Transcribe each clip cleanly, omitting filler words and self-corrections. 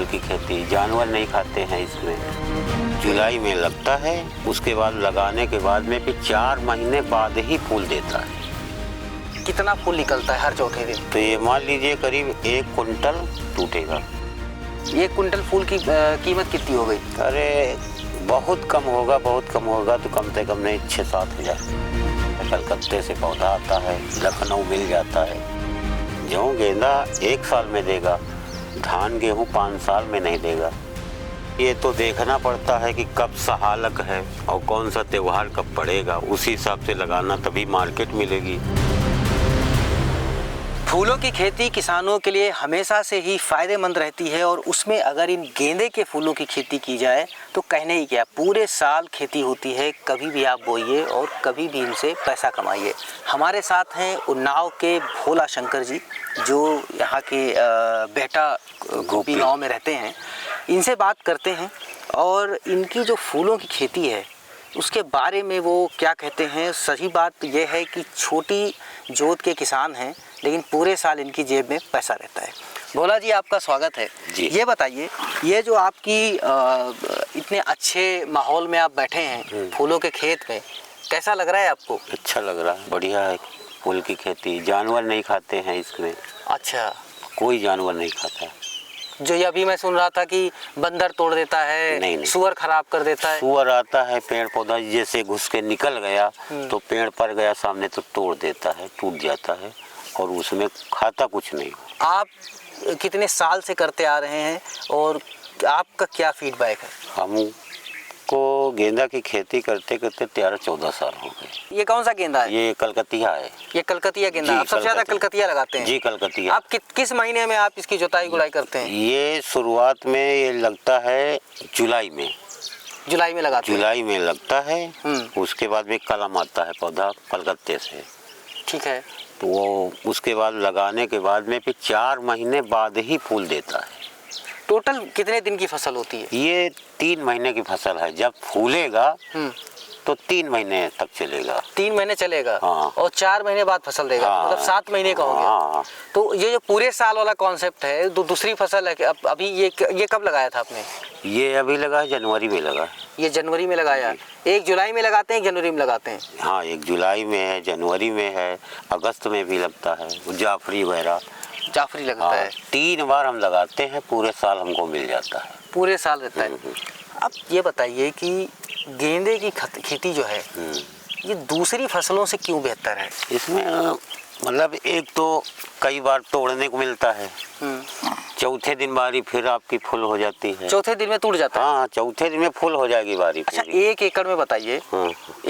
फूल की खेती, जानवर नहीं खाते हैं इसमें। जुलाई में लगता है, उसके बाद लगाने के बाद में भी 4 महीने बाद ही फूल देता है। कितना फूल निकलता है हर चौथे दिन? तो ये मान लीजिए करीब 1 कुंटल टूटेगा। 1 कुंटल फूल की कीमत कितनी हो गई? अरे बहुत कम होगा, बहुत कम होगा तो कम से कम नहीं 6-7 हज़ार। कलकत्ते से पौधा आता है, लखनऊ मिल जाता है। जो गेंदा 1 साल में देगा, धान गेहूँ 5 साल में नहीं देगा। ये तो देखना पड़ता है कि कब सहालक है और कौन सा त्योहार कब पड़ेगा, उसी हिसाब से लगाना, तभी मार्केट मिलेगी। फूलों की खेती किसानों के लिए हमेशा से ही फायदेमंद रहती है और उसमें अगर इन गेंदे के फूलों की खेती की जाए तो कहने ही क्या, पूरे साल खेती होती है। कभी भी आप बोइए और कभी भी इनसे पैसा कमाइए। हमारे साथ हैं उन्नाव के भोला शंकर जी, जो यहाँ के बेहटा गोपी गाँव में रहते हैं। इनसे बात करते हैं और इनकी जो फूलों की खेती है उसके बारे में वो क्या कहते हैं। सही बात यह है कि छोटी जोत के किसान हैं, लेकिन पूरे साल इनकी जेब में पैसा रहता है। भोला जी, आपका स्वागत है जी। ये बताइए, ये जो आपकी इतने अच्छे माहौल में आप बैठे हैं फूलों के खेत में, कैसा लग रहा है आपको? अच्छा लग रहा है, बढ़िया है फूल की खेती। जानवर नहीं खाते हैं इसमें। अच्छा, कोई जानवर नहीं खाता। जो ये अभी मैं सुन रहा था कि बंदर तोड़ देता है, नहीं। सूअर खराब कर देता है। सूअर आता है, पेड़ पौधा जैसे घुस के निकल गया तो पेड़ पर गया सामने तो तोड़ देता है, टूट जाता है और उसमें खाता कुछ नहीं। आप कितने साल से करते आ रहे हैं और आपका क्या फीडबैक है? हमको गेंदा की खेती करते करते 13-14 साल हो गए। ये कौन सा गेंदा है? ये कलकतिया है। ये कलकतिया गेंदा, आप सबसे ज्यादा कलकतिया लगाते हैं? जी, कलकतिया। आप किस महीने में आप इसकी जुताई गुड़ाई करते हैं? ये शुरुआत में ये लगता है जुलाई में। जुलाई में लगाते हैं? जुलाई में लगता है। उसके बाद में कलम आता है पौधा कलकत्ते से। ठीक है। तो वो उसके बाद लगाने के बाद में फिर 4 महीने बाद ही फूल देता है। टोटल कितने दिन की फसल होती है? ये 3 महीने की फसल है। जब फूलेगा तो 3 महीने तक चलेगा। 3 महीने चलेगा। हाँ। और 4 महीने बाद फसल देगा। हाँ। मतलब 7 महीने का हो गया। हाँ। तो ये जो पूरे साल वाला कॉन्सेप्ट है, दूसरी फसल है। अभी ये कब लगाया था आपने? ये अभी लगा है, जनवरी में लगा है। ये जनवरी में लगाया। 1 जुलाई में लगाते हैं, जनवरी में लगाते हैं? हाँ, 1 जुलाई में है, जनवरी में है, अगस्त में भी लगता है। जाफरी वगैरह जाफरी लगता है। 3 बार हम लगाते हैं, पूरे साल हमको मिल जाता है। पूरे साल रहता है। अब ये बताइए कि गेंदे की खेती जो है ये दूसरी फसलों से क्यों बेहतर है? इसमें मतलब एक तो कई बार तोड़ने को मिलता है। चौथे दिन बारी फिर आपकी फुल हो जाती है। चौथे दिन में टूट जाता है? हाँ, चौथे दिन में फुल हो जाएगी बारी। अच्छा, 1 एकड़ में बताइए,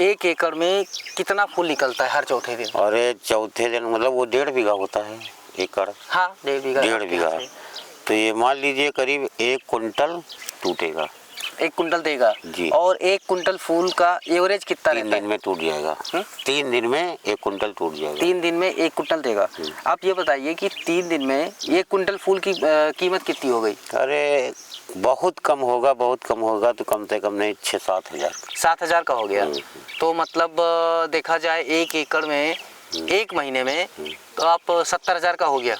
1 एकड़ में कितना फूल निकलता है हर चौथे दिन? अरे चौथे दिन मतलब वो 1.5 बीघा होता है एकड़। हाँ, 1.5 बीघा। तो ये मान लीजिए करीब 1 कुंटल टूटेगा। 1 कुंटल देगा जी। और 1 कुंटल फूल का एवरेज कितना रहता है? 3 दिन में टूट जाएगा। 3 दिन में 1 कुंटल टूट जाएगा। 3 दिन में 1 कुंटल देगा। आप ये बताइए कि 3 दिन में 1 कुंटल फूल की कीमत कितनी हो गई? अरे बहुत कम होगा, बहुत कम होगा तो कम से कम नहीं 6-7 हज़ार। 7 हज़ार का हो गया। तो मतलब देखा जाए 1 एकड़ में 1 महीने में तो आप 70 हज़ार का हो गया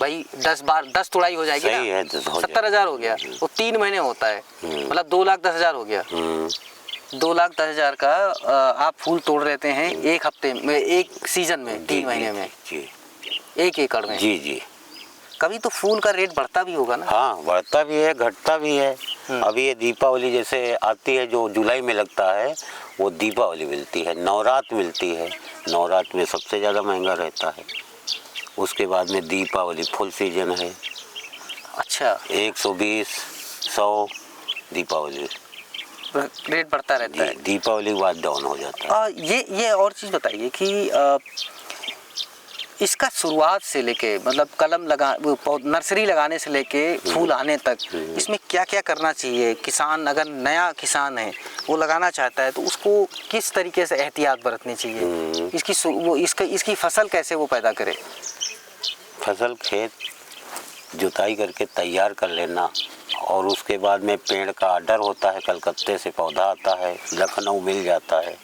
भाई। 10 तुड़ाई हो जाएगी ना? 70 हज़ार हो गया। वो 3 महीने होता है, मतलब 2,10,000 हो गया। 2,10,000 का आप फूल तोड़ रहते हैं 1 हफ्ते में, 1 सीजन में, 3 महीने में, 1 एकड़ में। जी जी। कभी तो फूल का रेट बढ़ता भी होगा ना? हाँ, बढ़ता भी है, घटता भी है। अभी ये दीपावली जैसे आती है, जो जुलाई में लगता है, वो दीपावली मिलती है, नवरात्र मिलती है। नवरात्र में सबसे ज़्यादा महंगा रहता है। उसके बाद में दीपावली फुल सीजन है। अच्छा, 120, 100 दीपावली रेट बढ़ता रहता है। दीपावली के बाद डाउन हो जाता है। ये और चीज़ बताइए कि इसका शुरुआत से लेके, मतलब कलम लगा, नर्सरी लगाने से लेके फूल आने तक, इसमें क्या क्या करना चाहिए? किसान अगर नया किसान है, वो लगाना चाहता है, तो उसको किस तरीके से एहतियात बरतनी चाहिए? इसकी फसल कैसे वो पैदा करे? फसल खेत जुताई करके तैयार कर लेना और उसके बाद में पेड़ का आर्डर होता है, कलकत्ते से पौधा आता है, लखनऊ मिल जाता है,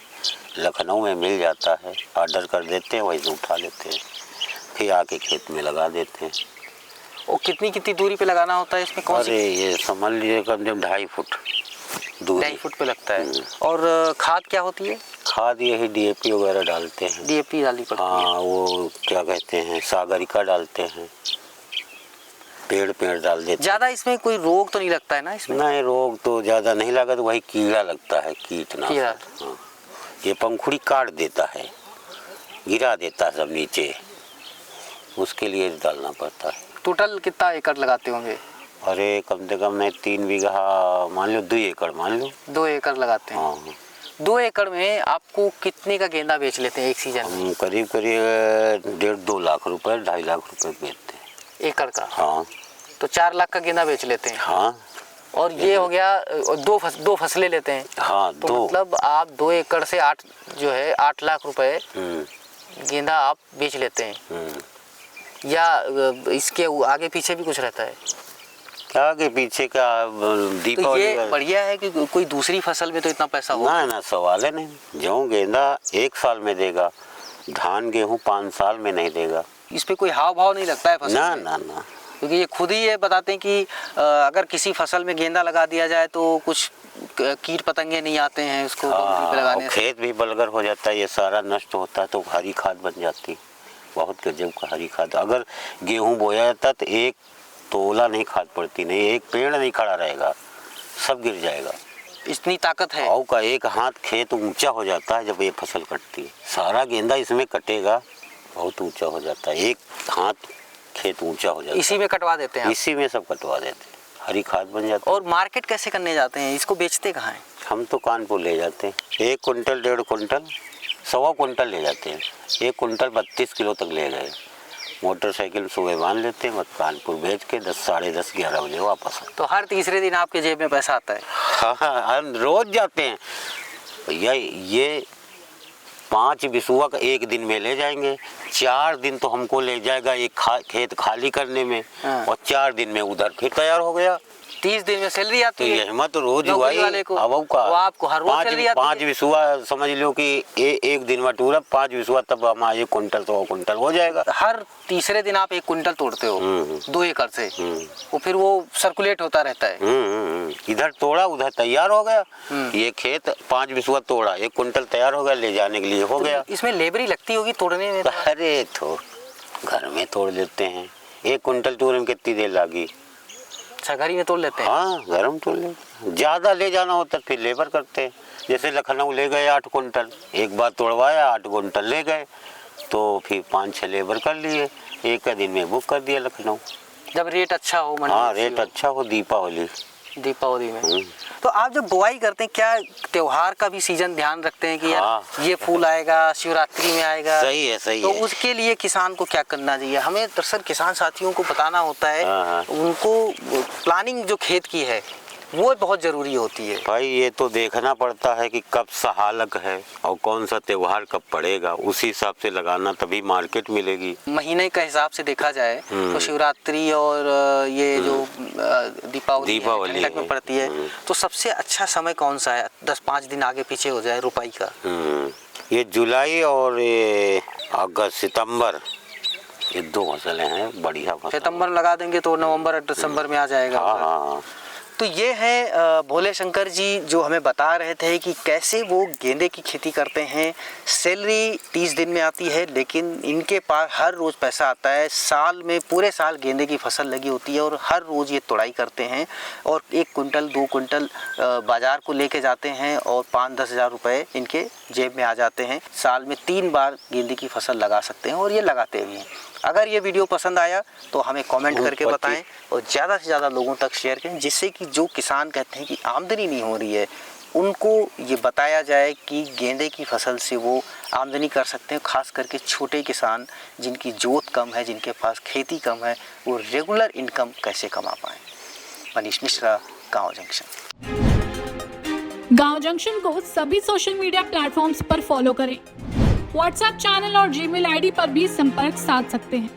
लखनऊ में मिल जाता है, आर्डर कर देते हैं, वहीं से उठा लेते हैं, फिर आके खेत में लगा देते हैं। और कितनी दूरी पे लगाना होता है इसमें? कौन सी? अरे ये समझ लीजिए कम से कम 2.5 फुट दूर। 2.5 फुट पे लगता है। और खाद क्या होती है? खाद यही DAP वगैरह डालते हैं। DAP डाली पड़ती है। हाँ, वो क्या कहते हैं, सागरिका डालते हैं, पेड़ डाल देते हैं। ज़्यादा इसमें कोई रोग तो नहीं लगता है ना इसमें? नहीं, रोग तो ज़्यादा नहीं लगा, तो वही कीड़ा लगता है, कीटनाशक। हाँ, ये पंखुड़ी काट देता है, गिरा देता है सब नीचे, उसके लिए डालना पड़ता है। टोटल कितना एकड़ लगाते होंगे? अरे कम से कम नहीं 3 बीघा, मान लो 2 एकड़ मान लो। 2 एकड़ लगाते हैं। हाँ। 2 एकड़ में आपको कितने का गेंदा बेच लेते हैं एक सीजन में? हम करीब 1.5-2 लाख रुपए, 2.5 लाख रुपए बेचते हैं एकड़ का। हाँ। तो 4 लाख का गेंदा बेच लेते हैं। हाँ। और ये हो गया, दो फसलें लेते हैं। हाँ, तो 2 मतलब आप 2 एकड़ से 8 लाख रुपए गेंदा आप बेच लेते हैं। या इसके आगे पीछे भी कुछ रहता है? आगे पीछे का तो दीपावली ये बढ़िया है कि कोई दूसरी फसल में तो इतना पैसा हो ना सवाल है नहीं। जो गेंदा 1 साल में देगा, धान गेहूँ 5 साल में नहीं देगा। इस पे कोई हाव भाव नहीं लगता है फसल ना में? ना, क्योंकि ये खुद ही ये बताते हैं कि अगर किसी फसल में गेंदा लगा दिया जाए तो कुछ कीट पतंगे नहीं आते हैं उसको पे लगाने से। खेत भी बलगर हो जाता है, ये सारा नष्ट होता है, तो हरी खाद बन जाती, बहुत गजब का हरी खाद। अगर गेहूँ बोया जाता तो 1 तोला नहीं खाद पड़ती, नहीं 1 पेड़ नहीं खड़ा रहेगा, सब गिर जाएगा। इतनी ताकत है। का 1 हाथ खेत ऊंचा हो जाता है जब ये फसल कटती है। सारा गेंदा इसमें कटेगा, बहुत ऊंचा हो जाता है, 1 हाथ खेत ऊंचा हो जाता है। इसी में कटवा देते हैं आप? इसी में सब कटवा देते हैं, हरी खाद बन जाती है। और मार्केट कैसे करने जाते हैं? इसको बेचते कहाँ हैं? हम तो कानपुर ले जाते हैं, 1 कुंटल, 1.5 कुंटल, 1.25 कुंटल ले जाते हैं। 1 कुंटल 32 किलो तक ले गए। मोटरसाइकिल सुबह बांध लेते हैं, कानपुर बेच के 10, साढ़े 10, 11 बजे वापस। तो हर तीसरे दिन आपके जेब में पैसा आता है? हाँ, हम रोज जाते हैं भैया। ये 5 बिसुआ का 1 दिन में ले जाएंगे, 4 दिन तो हमको ले जाएगा एक खेत खाली करने में। हाँ। और 4 दिन में उधर फिर तैयार हो गया। 30 दिन में सैलरी आती है। तो ये तो रोज हुआ ही। अब का वो आपको हर रोज सैलरी आती है। 5 बिसुआ समझ लो कि 1 दिन में टूरा 5 बिसुआ, तब हमारा 1 कुंटल तो 1 कुंटल हो जाएगा। हर तीसरे दिन आप 1 कुंटल तोड़ते हो 2 एकड़ से। वो फिर वो सर्कुलेट होता रहता है। इधर तोड़ा उधर तैयार हो गया। ये खेत 5 बिसुआ तोड़ा, 1 कुंटल तैयार हो गया, ले जाने के लिए हो गया। इसमें लेबरी लगती होगी तोड़ने में? अरे तो घर में तोड़ लेते हैं, 1 कुंटल तोड़ने में कितनी देर लगी? अच्छा, घर ही में तोड़ लेते हैं? हाँ, घर में तोड़ लेते। ज़्यादा ले जाना होता फिर लेबर करते हैं। जैसे लखनऊ ले गए 8 कुंटल, एक बार तोड़वाया 8 कुंटल ले गए, तो फिर 5-6 लेबर कर लिए, 1 दिन में बुक कर दिया लखनऊ। जब रेट अच्छा हो मंडी? हाँ, रेट अच्छा हो। दीपावली में। तो आप जब बुआई करते हैं, क्या त्योहार का भी सीजन ध्यान रखते हैं कि यार ये फूल आएगा, शिवरात्रि में आएगा? सही है, सही तो है। उसके लिए किसान को क्या करना चाहिए? हमें दरअसल किसान साथियों को बताना होता है। उनको प्लानिंग जो खेत की है वो बहुत ज़रूरी होती है भाई। ये तो देखना पड़ता है कि कब सहालक है और कौन सा त्योहार कब पड़ेगा, उसी हिसाब से लगाना, तभी मार्केट मिलेगी। महीने का हिसाब से देखा जाए तो शिवरात्रि और ये जो दीपावली में पड़ती है, तो सबसे अच्छा समय कौन सा है? 10-5 दिन आगे पीछे हो जाए रुपाई का। ये जुलाई और ये अगस्त, सितंबर, ये 2 फसलें हैं बढ़िया फसल। सितंबर लगा देंगे तो नवंबर और दिसंबर में आ जाएगा। हाँ। तो ये है भोले शंकर जी जो हमें बता रहे थे कि कैसे वो गेंदे की खेती करते हैं। सैलरी 30 दिन में आती है, लेकिन इनके पास हर रोज़ पैसा आता है। साल में पूरे साल गेंदे की फसल लगी होती है और हर रोज़ ये तोड़ाई करते हैं और 1 कुंटल 2 कुंटल बाज़ार को लेके जाते हैं और 5-10 हज़ार रुपये इनके जेब में आ जाते हैं। साल में 3 बार गेंदे की फसल लगा सकते हैं और ये लगाते भी हैं। अगर ये वीडियो पसंद आया तो हमें कमेंट करके बताएं और ज़्यादा से ज़्यादा लोगों तक शेयर करें, जिससे कि जो किसान कहते हैं कि आमदनी नहीं हो रही है, उनको ये बताया जाए कि गेंदे की फसल से वो आमदनी कर सकते हैं। खास करके छोटे किसान जिनकी जोत कम है, जिनके पास खेती कम है, वो रेगुलर इनकम कैसे कमा पाएँ। मनीष मिश्रा, गाँव जंक्शन। गाँव जंक्शन को सभी सोशल मीडिया प्लेटफॉर्म्स पर फॉलो करें। व्हाट्सएप चैनल और जीमेल आईडी पर भी संपर्क साध सकते हैं।